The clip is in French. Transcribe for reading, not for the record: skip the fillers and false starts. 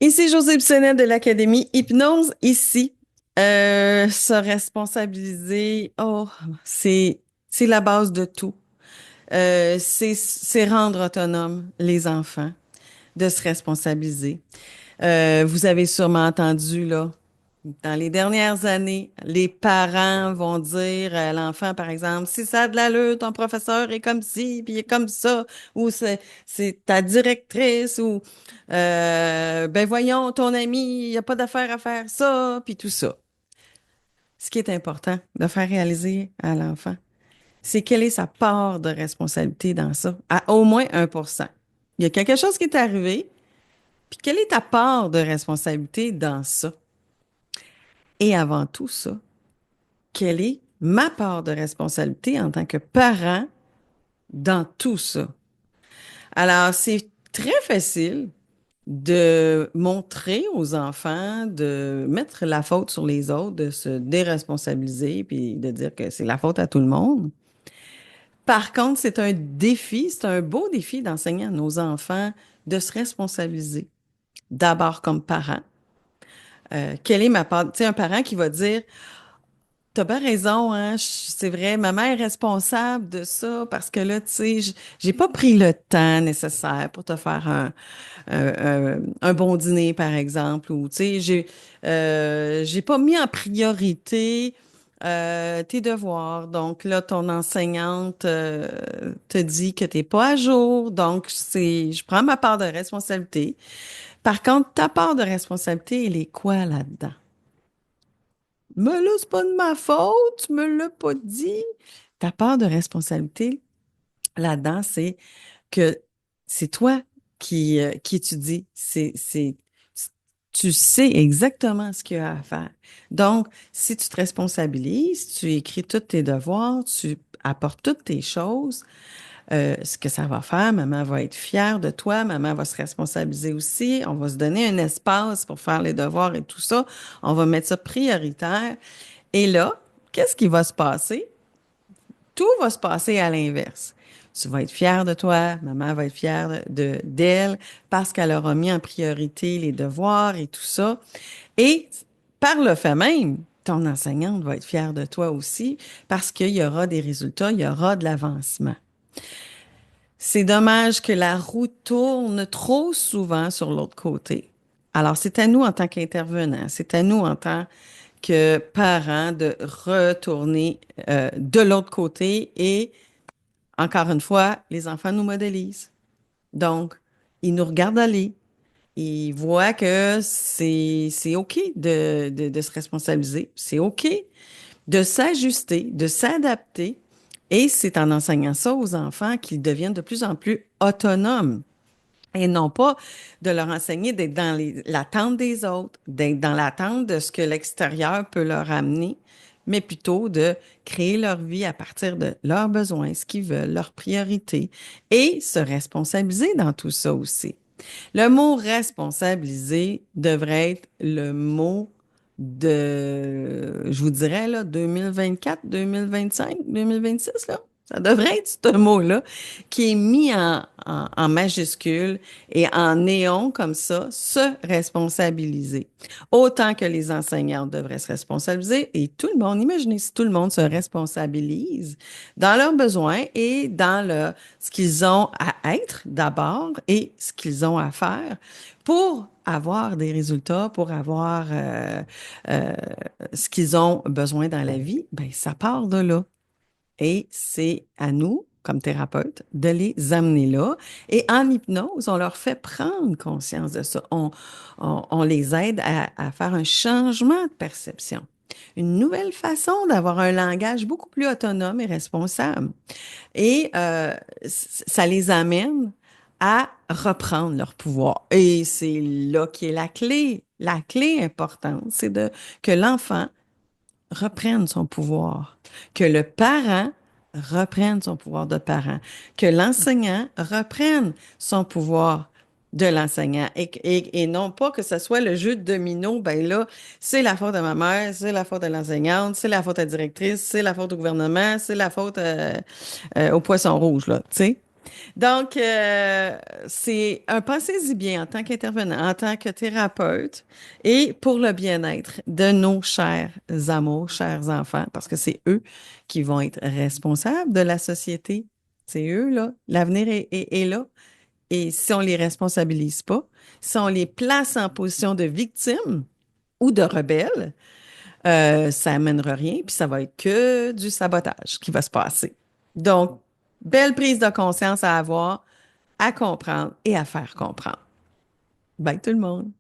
Ici José Bissonnette de l'Académie Hypnose. Ici, se responsabiliser, c'est la base de tout. C'est rendre autonome les enfants, de se responsabiliser. Vous avez sûrement entendu, là, dans les dernières années, les parents vont dire à l'enfant, par exemple, si ça a de l'allure, ton professeur est comme ci, puis il est comme ça, ou c'est ta directrice, ou ben voyons, ton ami, il n'y a pas d'affaire à faire ça, puis tout ça. Ce qui est important de faire réaliser à l'enfant, c'est quelle est sa part de responsabilité dans ça, à au moins 1%. Il y a quelque chose qui est arrivé, puis quelle est ta part de responsabilité dans ça? Et avant tout ça, quelle est ma part de responsabilité en tant que parent dans tout ça? Alors, c'est très facile de montrer aux enfants, de mettre la faute sur les autres, de se déresponsabiliser, puis de dire que c'est la faute à tout le monde. Par contre, c'est un défi, c'est un beau défi d'enseigner à nos enfants de se responsabiliser. D'abord comme parent. Quelle est ma part? Tu sais, un parent qui va dire, t'as bien raison, hein. C'est vrai, ma mère est responsable de ça parce que là, tu sais, j'ai pas pris le temps nécessaire pour te faire un bon dîner, par exemple, ou tu sais, j'ai pas mis en priorité tes devoirs. Donc là, ton enseignante te dit que t'es pas à jour. Donc, je prends ma part de responsabilité. Par contre, ta part de responsabilité, elle est quoi là-dedans? Mais là, c'est pas de ma faute, tu me l'as pas dit. Ta part de responsabilité là-dedans, c'est que c'est toi qui étudie. Tu sais exactement ce qu'il y a à faire. Donc, si tu te responsabilises, tu écris tous tes devoirs, tu apportes toutes tes choses, ce que ça va faire, maman va être fière de toi, maman va se responsabiliser aussi, on va se donner un espace pour faire les devoirs et tout ça, on va mettre ça prioritaire. Et là, qu'est-ce qui va se passer? Tout va se passer à l'inverse. Tu vas être fier de toi, maman va être fière d'elle parce qu'elle aura mis en priorité les devoirs et tout ça. Et par le fait même, ton enseignante va être fière de toi aussi parce qu'il y aura des résultats, il y aura de l'avancement. C'est dommage que la roue tourne trop souvent sur l'autre côté. Alors, c'est à nous en tant qu'intervenants, c'est à nous en tant que parents de retourner de l'autre côté et encore une fois, les enfants nous modélisent. Donc, ils nous regardent aller. Ils voient que c'est OK de se responsabiliser. C'est OK de s'ajuster, de s'adapter. Et c'est en enseignant ça aux enfants qu'ils deviennent de plus en plus autonomes. Et non pas de leur enseigner d'être dans l'attente des autres, d'être dans l'attente de ce que l'extérieur peut leur amener, mais plutôt de créer leur vie à partir de leurs besoins, ce qu'ils veulent, leurs priorités, et se responsabiliser dans tout ça aussi. Le mot responsabiliser devrait être le mot je vous dirais, là, 2024, 2025, 2026, là. Ça devrait être ce mot-là qui est mis en majuscule et en néon comme ça, se responsabiliser. Autant que les enseignants devraient se responsabiliser et tout le monde, imaginez si tout le monde se responsabilise dans leurs besoins et dans ce qu'ils ont à être d'abord et ce qu'ils ont à faire pour avoir des résultats, pour avoir euh, ce qu'ils ont besoin dans la vie, ben ça part de là. Et c'est à nous, comme thérapeutes, de les amener là. Et en hypnose, on leur fait prendre conscience de ça. On les aide à faire un changement de perception, une nouvelle façon d'avoir un langage beaucoup plus autonome et responsable. Et ça les amène à reprendre leur pouvoir. Et c'est là qui est la clé. La clé importante, c'est que l'enfant reprenne son pouvoir, que le parent reprenne son pouvoir de parent, que l'enseignant reprenne son pouvoir de l'enseignant et non pas que ce soit le jeu de domino, ben là, c'est la faute de ma mère, c'est la faute de l'enseignante, c'est la faute à la directrice, c'est la faute au gouvernement, c'est la faute au poisson rouge, là, tu sais. Donc, c'est un pensez-y bien en tant qu'intervenant, en tant que thérapeute et pour le bien-être de nos chers amours, chers enfants, parce que c'est eux qui vont être responsables de la société. C'est eux, là. L'avenir est là. Et si on les responsabilise pas, si on les place en position de victime ou de rebelle, ça amènera rien, puis ça va être que du sabotage qui va se passer. Donc, belle prise de conscience à avoir, à comprendre et à faire comprendre. Bye tout le monde.